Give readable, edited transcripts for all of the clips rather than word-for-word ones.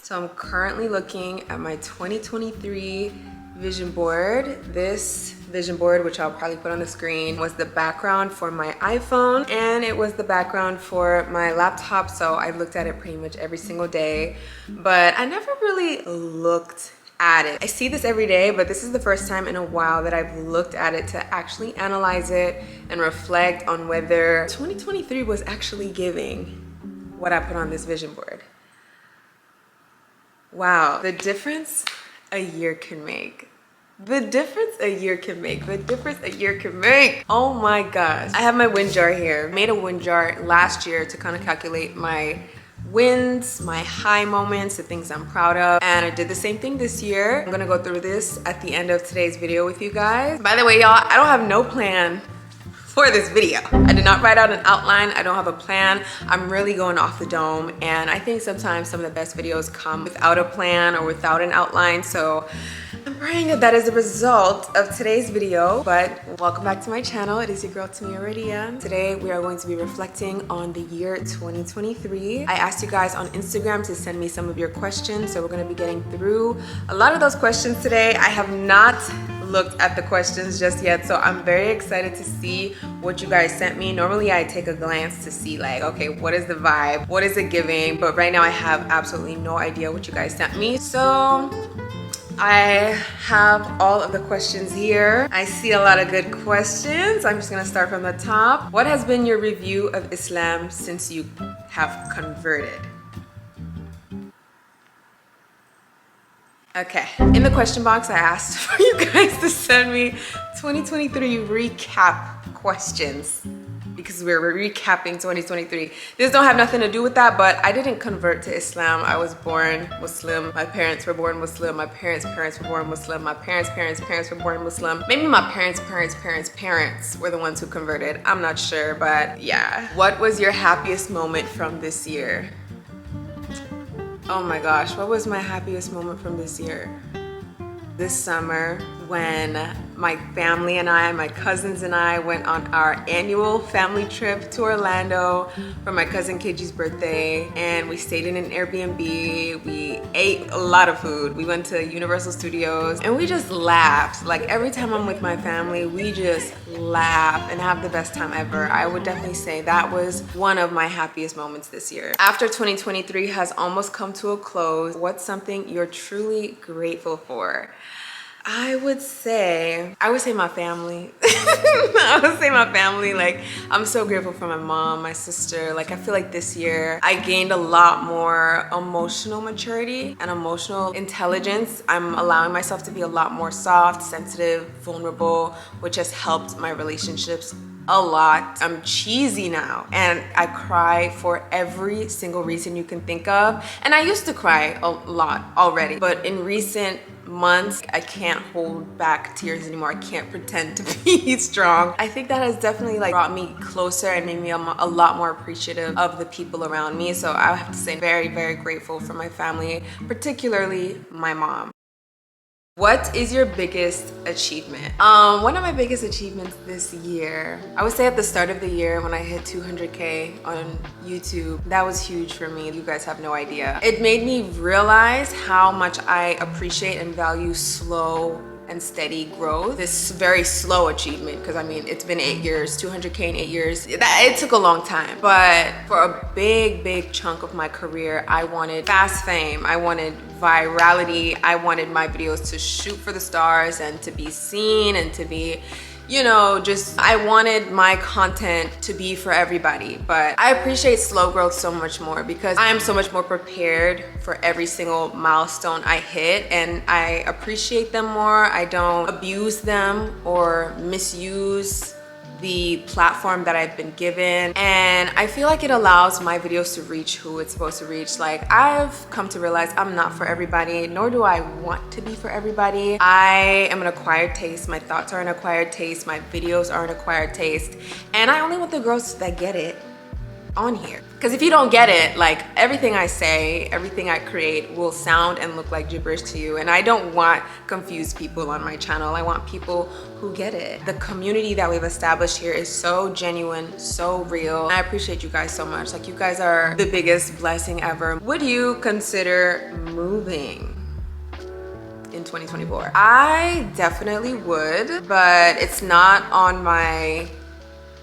So I'm currently looking at my 2023 vision board. This vision board, which I'll probably put on the screen, was the background for my iPhone and it was the background for my laptop. So I looked at it pretty much every single day, but I never really looked at it. I see this every day, but this is the first time in a while that I've looked at it to actually analyze it and reflect on whether 2023 was actually giving what I put on this vision board. Wow, the difference a year can make. The difference a year can make. The difference a year can make. Oh my gosh. I have my win jar here. I made a win jar last year to kind of calculate my wins, my high moments, the things I'm proud of. And I did the same thing this year. I'm gonna go through this at the end of today's video with you guys. By the way, y'all, I don't have no plan for this video. I did not write out an outline. I don't have a plan. I'm really going off the dome. And I think sometimes some of the best videos come without a plan or without an outline. So I'm praying that that is the result of today's video. But welcome back to my channel. It is your girl Tomiwa Rodia. Today we are going to be reflecting on the year 2023. I asked you guys on Instagram to send me some of your questions. So we're going to be getting through a lot of those questions today. I have not looked at the questions just yet, so I'm very excited to see what you guys sent me. Normally I take a glance to see like, okay, what is the vibe, what is it giving, but right now I have absolutely no idea what you guys sent me. So I have all of the questions here. I see a lot of good questions. I'm just gonna start from the top. What has been your review of Islam since you have converted? Okay, in the question box, I asked for you guys to send me 2023 recap questions because we're recapping 2023. This don't have nothing to do with that, but I didn't convert to Islam. I was born Muslim. My parents were born Muslim. My parents' parents were born Muslim. My parents' parents were born Muslim. Maybe my parents' parents were the ones who converted. I'm not sure, but yeah. What was your happiest moment from this year? Oh my gosh, what was my happiest moment from this year? This summer when my family and I, my cousins and I went on our annual family trip to Orlando for my cousin KG's birthday, and we stayed in an Airbnb. We ate a lot of food. We went to Universal Studios and we just laughed. Like every time I'm with my family, we just laugh and have the best time ever. I would definitely say that was one of my happiest moments this year. After 2023 has almost come to a close, what's something you're truly grateful for? I would say my family. I would say my family. Like, I'm so grateful for my mom, my sister. Like, I feel like this year I gained a lot more emotional maturity and emotional intelligence. I'm allowing myself to be a lot more soft, sensitive, vulnerable, which has helped my relationships a lot. I'm cheesy now and I cry for every single reason you can think of. And I used to cry a lot already, but in recent months, I can't hold back tears anymore. I can't pretend to be strong. I think that has definitely like brought me closer and made me a lot more appreciative of the people around me. So I have to say very, very grateful for my family, particularly my mom. What is your biggest achievement? One of my biggest achievements this year, I would say at the start of the year when I hit 200K on YouTube, that was huge for me. You guys have no idea. It made me realize how much I appreciate and value slow and steady growth. This very slow achievement, because I mean, it's been 8 years, 200K in 8 years. It took a long time, but for a big chunk of my career, I wanted fast fame. I wanted virality. I wanted my videos to shoot for the stars and to be seen and to be, you know, just, I wanted my content to be for everybody. But I appreciate slow growth so much more because I am so much more prepared for every single milestone I hit, and I appreciate them more. I don't abuse them or misuse the platform that I've been given, and I feel like it allows my videos to reach who it's supposed to reach. Like, I've come to realize I'm not for everybody, nor do I want to be for everybody. I am an acquired taste. My thoughts are an acquired taste. My videos are an acquired taste, and I only want the girls that get it on here. Because if you don't get it, like everything I say, everything I create will sound and look like gibberish to you. And I don't want confused people on my channel. I want people who get it. The community that we've established here is so genuine, so real. I appreciate you guys so much. Like, you guys are the biggest blessing ever. Would you consider moving in 2024? I definitely would, but it's not on my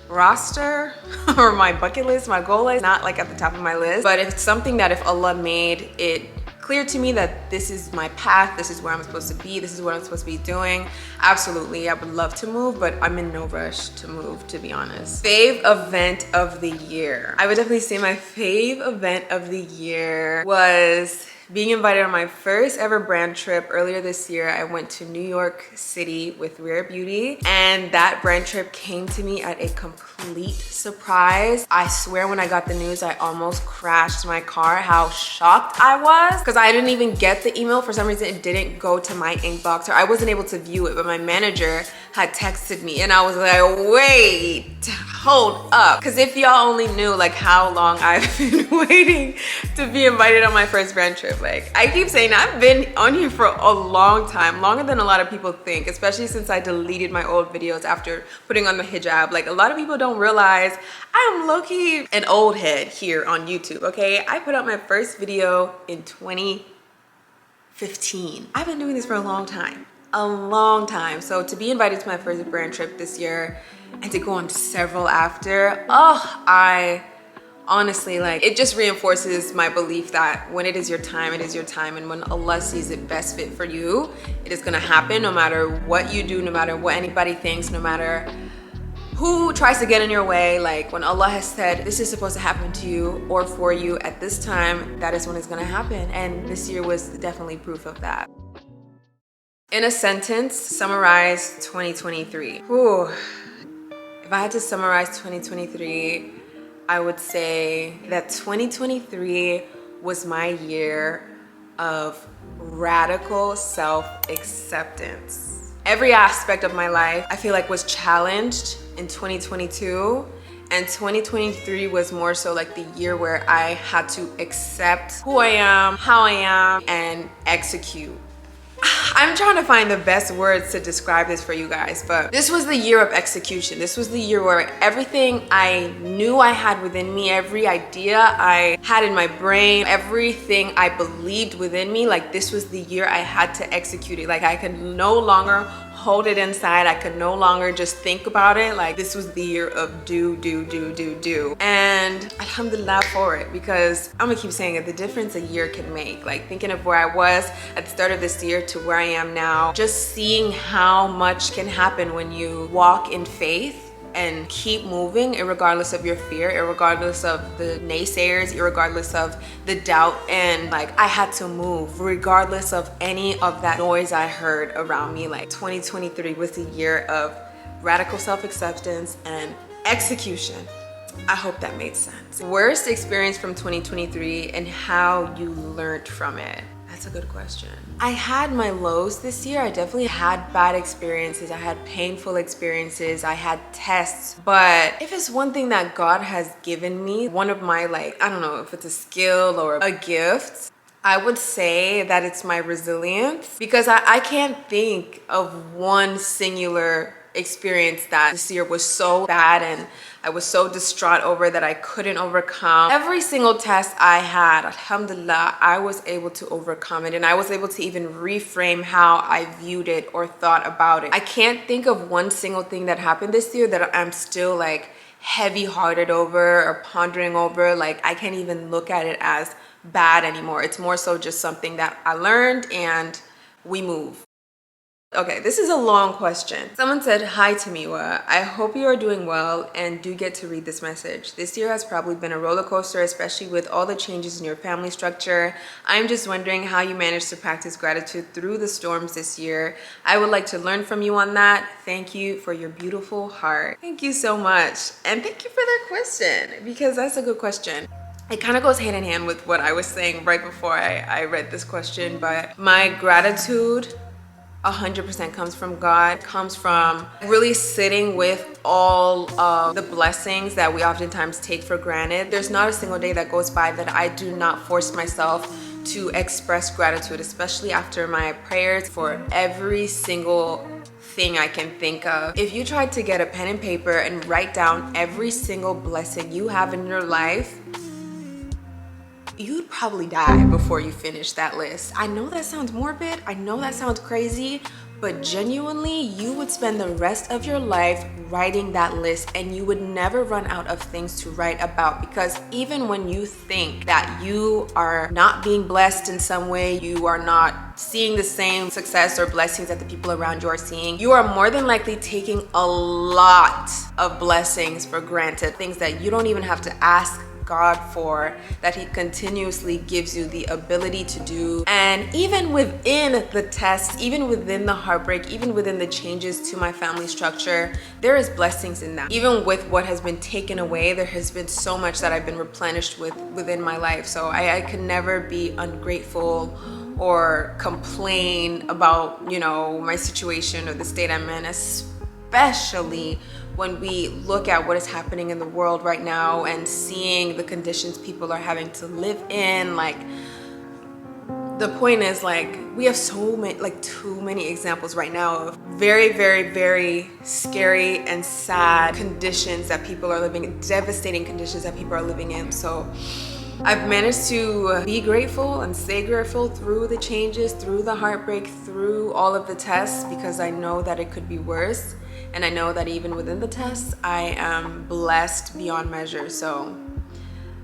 roster or my bucket list. My goal is not like at the top of my list, but it's something that if Allah made it clear to me that this is my path, this is where I'm supposed to be, this is what I'm supposed to be doing, absolutely, I would love to move, but I'm in no rush to move, to be honest. Fave event of the year. I would definitely say my fave event of the year was being invited on my first ever brand trip. Earlier this year, I went to New York City with Rare Beauty, and that brand trip came to me at a complete surprise. I swear when I got the news, I almost crashed my car, how shocked I was, because I didn't even get the email. For some reason, it didn't go to my inbox, or I wasn't able to view it, but my manager had texted me, and I was like, wait, hold up. Because if y'all only knew like how long I've been waiting to be invited on my first brand trip. Like, I keep saying I've been on here for a long time, longer than a lot of people think, especially since I deleted my old videos after putting on the hijab. Like, a lot of people don't realize I'm low-key an old head here on YouTube, okay? I put out my first video in 2015. I've been doing this for a long time. A long time. So to be invited to my first brand trip this year and to go on several after, I honestly, like, it just reinforces my belief that when it is your time, it is your time, and when Allah sees it best fit for you, it is gonna happen no matter what you do, no matter what anybody thinks, no matter who tries to get in your way. Like, when Allah has said this is supposed to happen to you or for you at this time, that is when it's gonna happen. And this year was definitely proof of that. In a sentence, summarize 2023. Whew. If I had to summarize 2023, I would say that 2023 was my year of radical self-acceptance. Every aspect of my life, I feel like, was challenged in 2022. And 2023 was more so like the year where I had to accept who I am, how I am, and execute. I'm trying to find the best words to describe this for you guys, but this was the year of execution. This was the year where everything I knew I had within me, every idea I had in my brain, everything I believed within me, like, this was the year I had to execute it. Like, I could no longer hold it inside. I could no longer just think about it. Like, this was the year of do. And alhamdulillah for it, because I'm gonna keep saying it, the difference a year can make. Like, thinking of where I was at the start of this year to where I am now, just seeing how much can happen when you walk in faith and keep moving, irregardless of your fear, irregardless of the naysayers, irregardless of the doubt. And like, I had to move regardless of any of that noise I heard around me. Like, 2023 was the year of radical self-acceptance and execution. I hope that made sense. Worst experience from 2023 and how you learned from it. That's a good question. I had my lows this year. I definitely had bad experiences. I had painful experiences. I had tests. But if it's one thing that God has given me, one of my, like, I don't know if it's a skill or a gift, I would say that it's my resilience, because I can't think of one singular experience that this year was so bad and I was so distraught over that I couldn't overcome. Every single test I had, alhamdulillah, I was able to overcome it, and I was able to even reframe how I viewed it or thought about it. I can't think of one single thing that happened this year that I'm still like heavy-hearted over or pondering over. Like, I can't even look at it as bad anymore. It's more so just something that I learned and we move. Okay, this is a long question. Someone said, "Hi Tomiwa, I hope you are doing well and do get to read this message. This year has probably been a roller coaster, especially with all the changes in your family structure. I'm just wondering how you managed to practice gratitude through the storms this year. I would like to learn from you on that. Thank you for your beautiful heart." Thank you so much. And thank you for that question, because that's a good question. It kind of goes hand in hand with what I was saying right before I read this question, but my gratitude 100% comes from God, comes from really sitting with all of the blessings that we oftentimes take for granted. There's not a single day that goes by that I do not force myself to express gratitude, especially after my prayers, for every single thing I can think of. If you tried to get a pen and paper and write down every single blessing you have in your life, you'd probably die before you finish that list. I know that sounds morbid, I know that sounds crazy, but genuinely, you would spend the rest of your life writing that list and you would never run out of things to write about, because even when you think that you are not being blessed in some way, you are not seeing the same success or blessings that the people around you are seeing, you are more than likely taking a lot of blessings for granted, things that you don't even have to ask God for, that He continuously gives you the ability to do. And even within the test, even within the heartbreak, even within the changes to my family structure, there is blessings in that. Even with what has been taken away, there has been so much that I've been replenished with within my life. So I can never be ungrateful or complain about, you know, my situation or the state I'm in, especially when we look at what is happening in the world right now and seeing the conditions people are having to live in. Like, the point is, like, we have so many, like, too many examples right now of very, very, very scary and sad conditions that people are living in, devastating conditions that people are living in. So I've managed to be grateful and stay grateful through the changes, through the heartbreak, through all of the tests, because I know that it could be worse. And I know that even within the tests, I am blessed beyond measure. So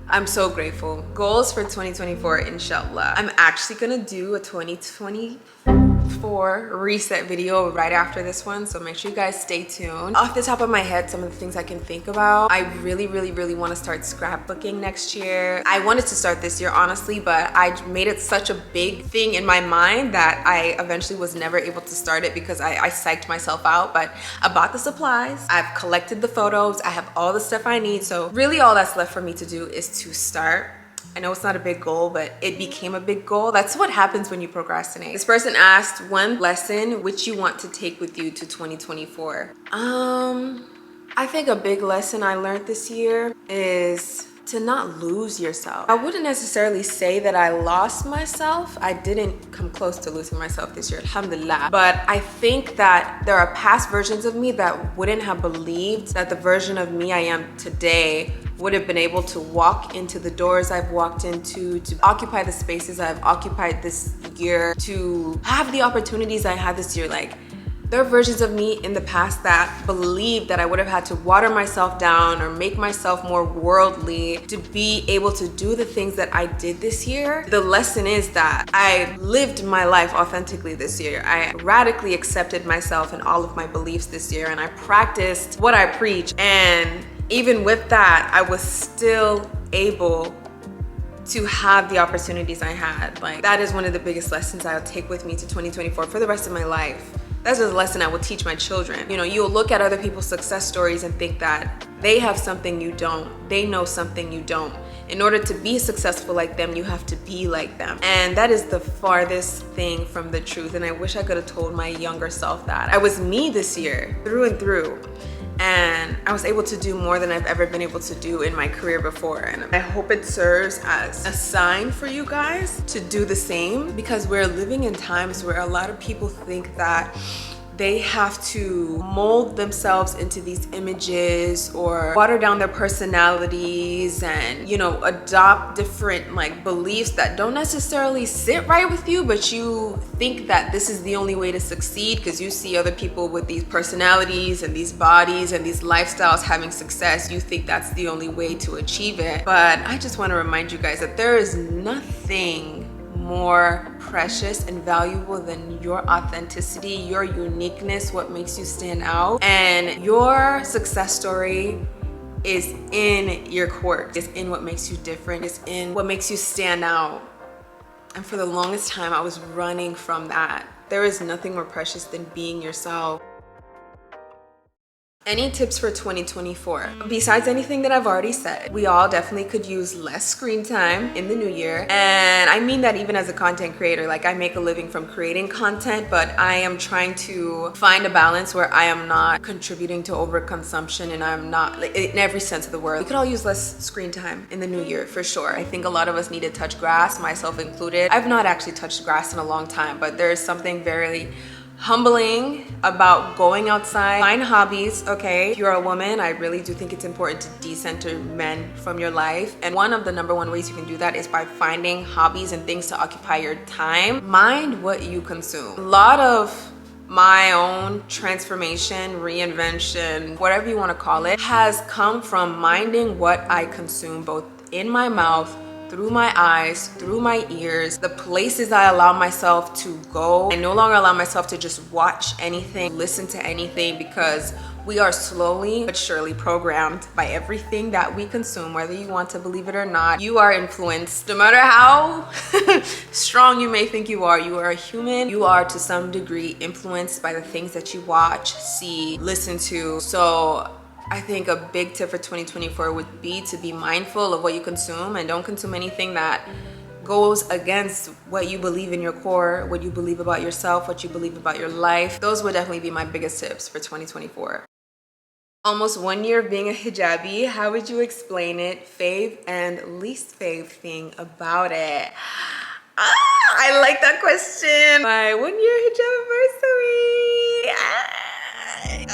I'm so grateful. Goals for 2024, inshallah. I'm actually gonna do a 2024 reset video right after this one, so make sure you guys stay tuned. Off the top of my head, some of the things I can think about, I really want to start scrapbooking next year. I wanted to start this year, honestly, but I made it such a big thing in my mind that I eventually was never able to start it because I psyched myself out. But I bought the supplies, I've collected the photos, I have all the stuff I need, so really all that's left for me to do is to start. I know it's not a big goal, but it became a big goal. That's what happens when you procrastinate. This person asked one lesson which you want to take with you to 2024. I think a big lesson I learned this year is to not lose yourself. I wouldn't necessarily say that I lost myself. I didn't come close to losing myself this year, alhamdulillah. But I think that there are past versions of me that wouldn't have believed that the version of me I am today would have been able to walk into the doors I've walked into, to occupy the spaces I've occupied this year, to have the opportunities I had this year. Like, there are versions of me in the past that believed that I would have had to water myself down or make myself more worldly to be able to do the things that I did this year. The lesson is that I lived my life authentically this year. I radically accepted myself and all of my beliefs this year, and I practiced what I preach. And even with that, I was still able to have the opportunities I had. Like, that is one of the biggest lessons I'll take with me to 2024 for the rest of my life. That's a lesson I will teach my children. You know, you'll look at other people's success stories and think that they have something you don't. They know something you don't. In order to be successful like them, you have to be like them. And that is the farthest thing from the truth. And I wish I could have told my younger self that. I was me this year, through and through. And I was able to do more than I've ever been able to do in my career before. And I hope it serves as a sign for you guys to do the same, because we're living in times where a lot of people think that they have to mold themselves into these images or water down their personalities and, you know, adopt different like beliefs that don't necessarily sit right with you, but you think that this is the only way to succeed because you see other people with these personalities and these bodies and these lifestyles having success. You think that's the only way to achieve it. But I just want to remind you guys that there is nothing more precious and valuable than your authenticity, your uniqueness, what makes you stand out. And your success story is in your quirk, is in what makes you different, is in what makes you stand out. And for the longest time, I was running from that. There is nothing more precious than being yourself. Any tips for 2024? Besides anything that I've already said, we all definitely could use less screen time in the new year. And I mean that even as a content creator. Like, I make a living from creating content, but I am trying to find a balance where I am not contributing to overconsumption, and I'm not, like, in every sense of the word. We could all use less screen time in the new year for sure. I think a lot of us need to touch grass, myself included. I've not actually touched grass in a long time, but there is something very humbling about going outside. Find hobbies, okay? If you're a woman, I really do think it's important to decenter men from your life. And one of the #1 ways you can do that is by finding hobbies and things to occupy your time. Mind what you consume. A lot of my own transformation, reinvention, whatever you want to call it, has come from minding what I consume, both in my mouth, through my eyes, through my ears, the places I allow myself to go. I no longer allow myself to just watch anything, listen to anything, because we are slowly but surely programmed by everything that we consume, whether you want to believe it or not. You are influenced. No matter how strong you may think you are a human. You are to some degree influenced by the things that you watch, see, listen to. So I think a big tip for 2024 would be to be mindful of what you consume, and don't consume anything that goes against what you believe in your core, what you believe about yourself, what you believe about your life. Those would definitely be my biggest tips for 2024. Almost 1 year of being a hijabi, how would you explain it? Fave and least fave thing about it? I like that question. My 1 year hijab anniversary.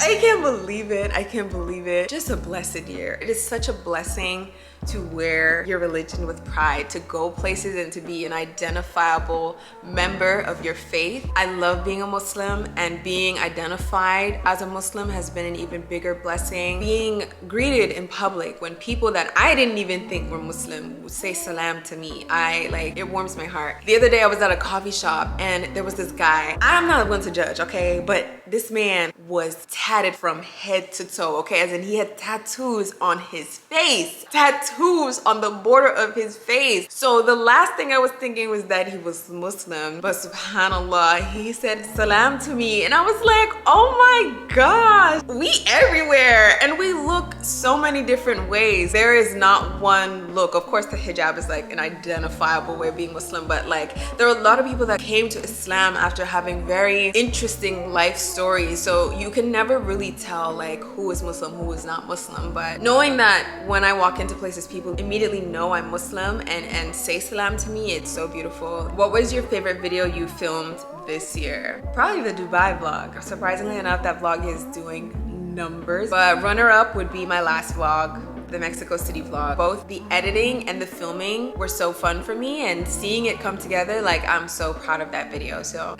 I can't believe it. I can't believe it. Just a blessed year. It is such a blessing to wear your religion with pride, to go places and to be an identifiable member of your faith. I love being a Muslim, and being identified as a Muslim has been an even bigger blessing. Being greeted in public when people that I didn't even think were Muslim would say salam to me, it warms my heart. The other day I was at a coffee shop and there was this guy. I'm not one to judge, okay? But this man was tatted from head to toe, okay? As in, he had tattoos on his face. Tattoos on the border of his face. So the last thing I was thinking was that he was Muslim, but subhanallah, he said salam to me, and I was like, oh my gosh, we everywhere, and we look so many different ways. There is not one look. Of course, the hijab is like an identifiable way of being Muslim, but like, there are a lot of people that came to Islam after having very interesting life stories. So you can never really tell like who is Muslim, who is not Muslim. But knowing that when I walk into places, people immediately know I'm Muslim and say salam to me, it's so beautiful. What was your favorite video you filmed this year? Probably the Dubai vlog. Surprisingly enough, that vlog is doing numbers. But runner-up would be my last vlog, the Mexico City vlog. Both the editing and the filming were so fun for me, and seeing it come together, like, I'm so proud of that video. So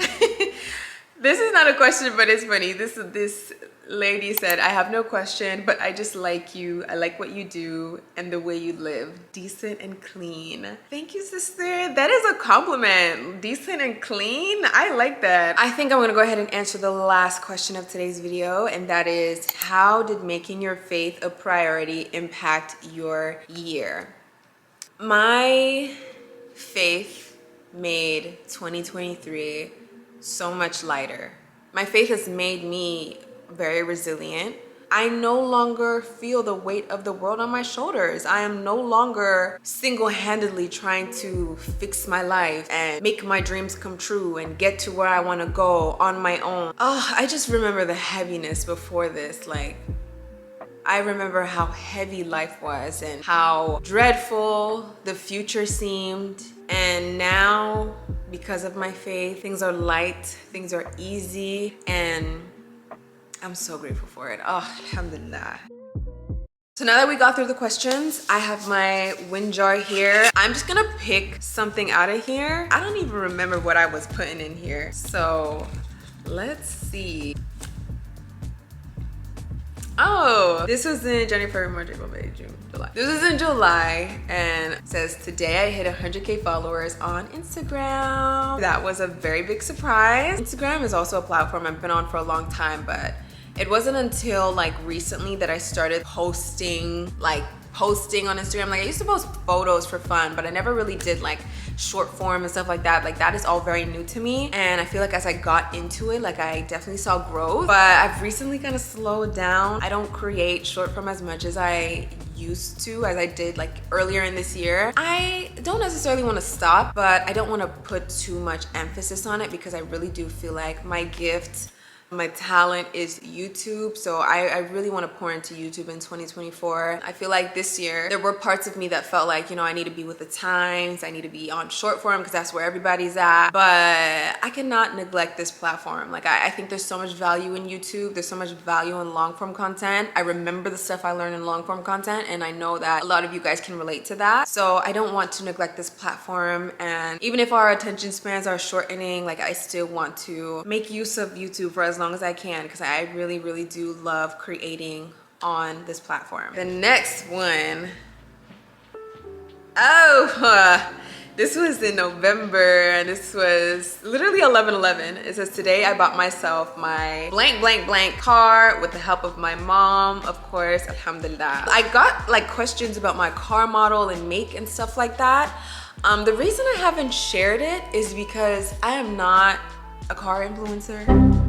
this is not a question, but it's funny. This lady said, I have no question, but I just like you. I like what you do and the way you live. Decent and clean. Thank you, sister. That is a compliment. Decent and clean. I like that. I think I'm gonna go ahead and answer the last question of today's video, and that is, how did making your faith a priority impact your year? My faith made 2023 so much lighter. My faith has made me very resilient. I no longer feel the weight of the world on my shoulders. I am no longer single-handedly trying to fix my life and make my dreams come true and get to where I want to go on my own. Oh, I just remember the heaviness before this. Like, I remember how heavy life was and how dreadful the future seemed. And now, because of my faith, things are light, things are easy, and I'm so grateful for it. Oh, alhamdulillah. So now that we got through the questions, I have my win jar here. I'm just gonna pick something out of here. I don't even remember what I was putting in here. So let's see. Oh, this was in January, February, March, April, May, June, July. This is in July, and it says, today I hit 100K followers on Instagram. That was a very big surprise. Instagram is also a platform I've been on for a long time, but it wasn't until like recently that I started posting on Instagram. Like, I used to post photos for fun, but I never really did like short form and stuff like that is all very new to me. And I feel like as I got into it, like I definitely saw growth, but I've recently kind of slowed down. I don't create short form as much as I used to, as I did like earlier in this year. I don't necessarily want to stop, but I don't want to put too much emphasis on it because I really do feel like my gift, my talent is YouTube. So I really want to pour into YouTube in 2024. I feel like this year there were parts of me that felt like, you know, I need to be with the times, I need to be on short form because that's where everybody's at, but I cannot neglect this platform. Like I think there's so much value in YouTube, there's so much value in long form content. I remember the stuff I learned in long form content, and I know that a lot of you guys can relate to that. So I don't want to neglect this platform, and even if our attention spans are shortening, like I still want to make use of YouTube for as long as I can, because I really do love creating on this platform. The next one, this was in November, and this was literally 11/11. It says, today I bought myself my blank car with the help of my mom, of course, alhamdulillah. I got like questions about my car model and make and stuff like that. The reason I haven't shared it is because I am not a car influencer.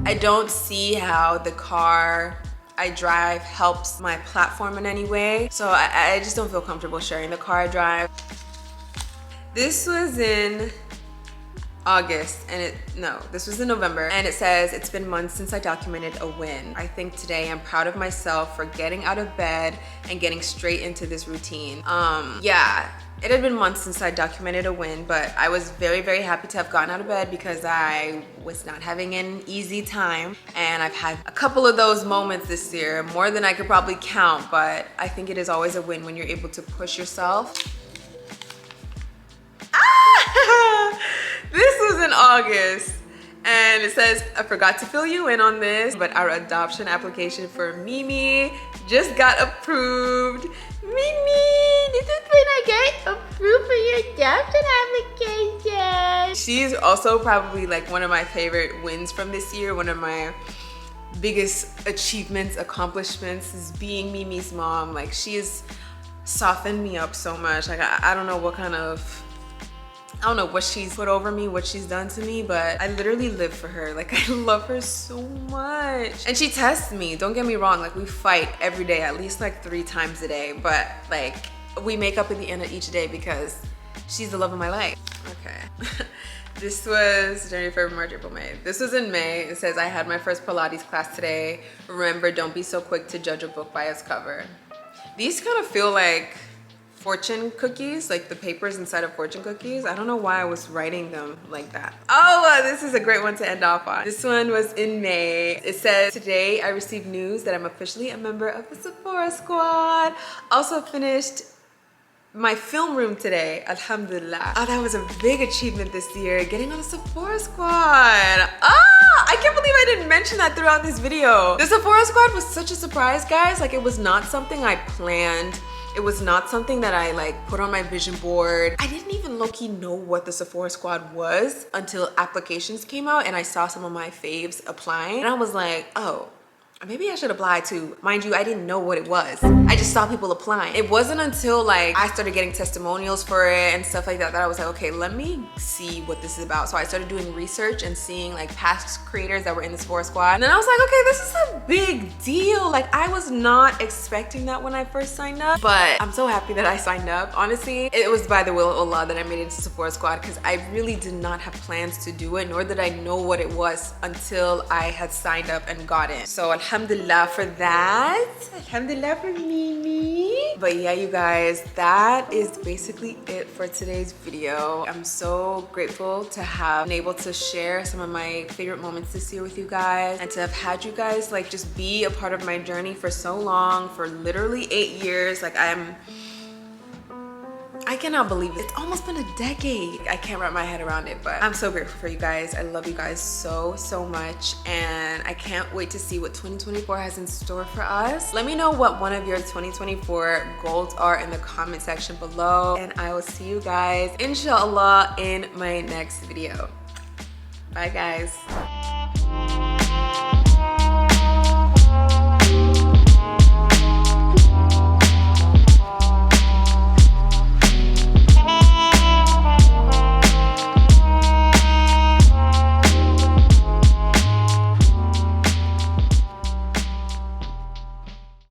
I don't see how the car I drive helps my platform in any way. So I just don't feel comfortable sharing the car I drive. This was in August, and this was in November, and it says, it's been months since I documented a win. I think today I'm proud of myself for getting out of bed and getting straight into this routine. Yeah. It had been months since I documented a win, but I was very happy to have gotten out of bed because I was not having an easy time. And I've had a couple of those moments this year, more than I could probably count, but I think it is always a win when you're able to push yourself. This was in August. And it says, I forgot to fill you in on this, but our adoption application for Mimi just got approved. Mimi, this is when I get approved for your adoption application. She's also probably like one of my favorite wins from this year. One of my biggest achievements, accomplishments is being Mimi's mom. Like, she has softened me up so much. Like, I don't know what she's put over me, what she's done to me, but I literally live for her. Like, I love her so much. And she tests me, don't get me wrong, like we fight every day, at least like 3 times a day, but like we make up at the end of each day because she's the love of my life. Okay. This was January, February, March, April, May. This was in May. It says, I had my first Pilates class today. Remember, don't be so quick to judge a book by its cover. These kind of feel like fortune cookies, like the papers inside of fortune cookies. I don't know why I was writing them like that. Oh, this is a great one to end off on. This one was in May. It says, today I received news that I'm officially a member of the Sephora squad. Also finished my film room today, alhamdulillah. Oh, that was a big achievement this year, getting on the Sephora squad. I can't believe I didn't mention that throughout this video. The Sephora squad was such a surprise, guys. Like, it was not something I planned. It was not something that I like put on my vision board. I didn't even low-key know what the Sephora squad was until applications came out and I saw some of my faves applying. And I was like, oh, maybe I should apply too. Mind you, I didn't know what it was. I just saw people applying. It wasn't until like I started getting testimonials for it and stuff like that that I was like, okay, let me see what this is about. So I started doing research and seeing like past creators that were in the Sephora squad. And then I was like, okay, this is a big deal. Like, I was not expecting that when I first signed up, but I'm so happy that I signed up. Honestly, it was by the will of Allah that I made it to Sephora squad because I really did not have plans to do it, nor did I know what it was until I had signed up and got in. So alhamdulillah for that. Alhamdulillah for Mimi. But yeah, you guys, that is basically it for today's video. I'm so grateful to have been able to share some of my favorite moments this year with you guys, and to have had you guys like just be a part of my journey for so long, for literally 8 years. Like, I cannot believe it. It's almost been a decade. I can't wrap my head around it, but I'm so grateful for you guys. I love you guys so much, and I can't wait to see what 2024 has in store for us. Let me know what one of your 2024 goals are in the comment section below, and I will see you guys, inshallah, in my next video. Bye, guys.